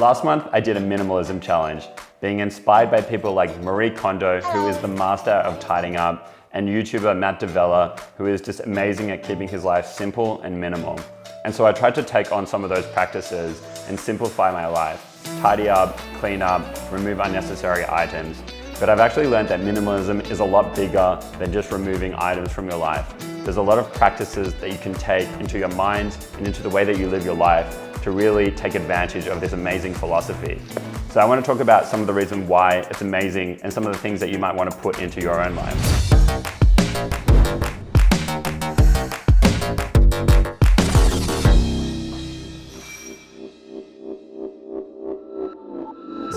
Last month, I did a minimalism challenge, being inspired by people like Marie Kondo, who is the master of tidying up, and YouTuber Matt Devella, who is just amazing at keeping his life simple and minimal. And so I tried to take on some of those practices and simplify my life. Tidy up, clean up, remove unnecessary items. But I've actually learned that minimalism is a lot bigger than just removing items from your life. There's a lot of practices that you can take into your mind and into the way that you live your life to really take advantage of this amazing philosophy. So I want to talk about some of the reasons why it's amazing and some of the things that you might want to put into your own life.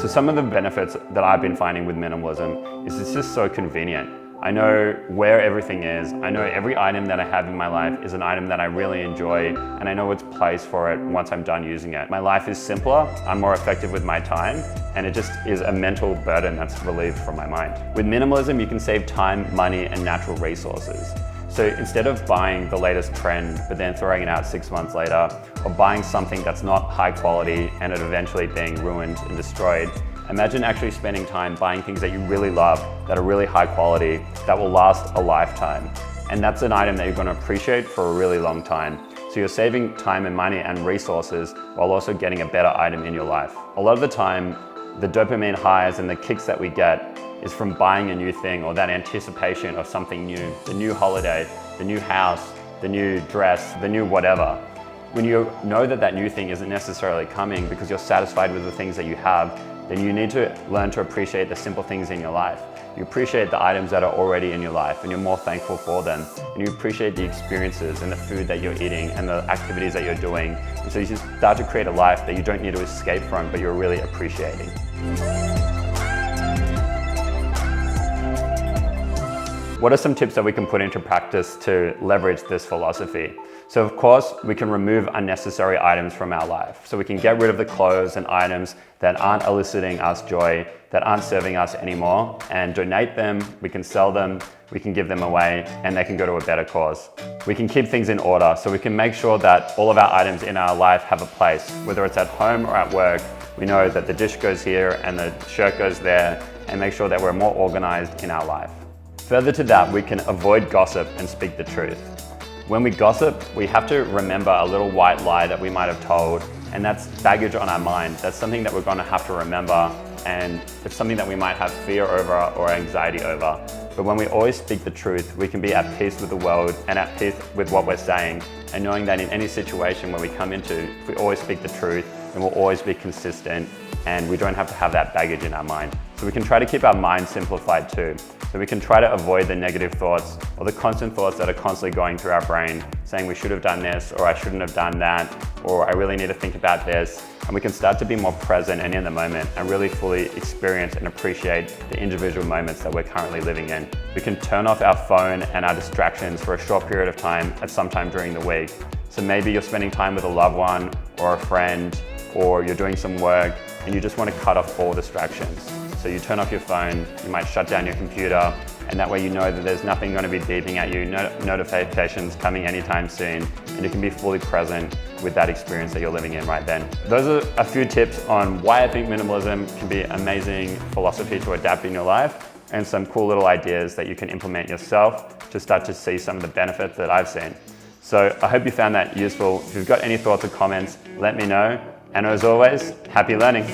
So some of the benefits that I've been finding with minimalism is it's just so convenient. I know where everything is. I know every item that I have in my life is an item that I really enjoy, and I know its place for it once I'm done using it. My life is simpler, I'm more effective with my time, and it just is a mental burden that's relieved from my mind. With minimalism, you can save time, money, and natural resources. So instead of buying the latest trend, but then throwing it out 6 months later, or buying something that's not high quality and it eventually being ruined and destroyed, imagine actually spending time buying things that you really love, that are really high quality, that will last a lifetime. And that's an item that you're going to appreciate for a really long time. So you're saving time and money and resources while also getting a better item in your life. A lot of the time, the dopamine highs and the kicks that we get is from buying a new thing or that anticipation of something new, the new holiday, the new house, the new dress, the new whatever. When you know that that new thing isn't necessarily coming because you're satisfied with the things that you have, then you need to learn to appreciate the simple things in your life. You appreciate the items that are already in your life and you're more thankful for them. And you appreciate the experiences and the food that you're eating and the activities that you're doing. And so you just start to create a life that you don't need to escape from, but you're really appreciating. What are some tips that we can put into practice to leverage this philosophy? So of course, we can remove unnecessary items from our life. So we can get rid of the clothes and items that aren't eliciting us joy, that aren't serving us anymore, and donate them, we can sell them, we can give them away, and they can go to a better cause. We can keep things in order, so we can make sure that all of our items in our life have a place, whether it's at home or at work. We know that the dish goes here and the shirt goes there, and make sure that we're more organized in our life. Further to that, we can avoid gossip and speak the truth. When we gossip, we have to remember a little white lie that we might have told, and that's baggage on our mind. That's something that we're going to have to remember, and it's something that we might have fear over or anxiety over. But when we always speak the truth, we can be at peace with the world and at peace with what we're saying, and knowing that in any situation where we come into, if we always speak the truth, then we'll always be consistent, and we don't have to have that baggage in our mind. So we can try to keep our mind simplified too. So we can try to avoid the negative thoughts or the constant thoughts that are constantly going through our brain, saying we should have done this, or I shouldn't have done that, or I really need to think about this. And we can start to be more present and in the moment and really fully experience and appreciate the individual moments that we're currently living in. We can turn off our phone and our distractions for a short period of time at some time during the week. So maybe you're spending time with a loved one or a friend, or you're doing some work and you just want to cut off all distractions. So you turn off your phone, you might shut down your computer, and that way you know that there's nothing going to be beeping at you, no notifications coming anytime soon, and you can be fully present with that experience that you're living in right then. Those are a few tips on why I think minimalism can be an amazing philosophy to adapt in your life, and some cool little ideas that you can implement yourself to start to see some of the benefits that I've seen. So I hope you found that useful. If you've got any thoughts or comments, let me know. And as always, happy learning.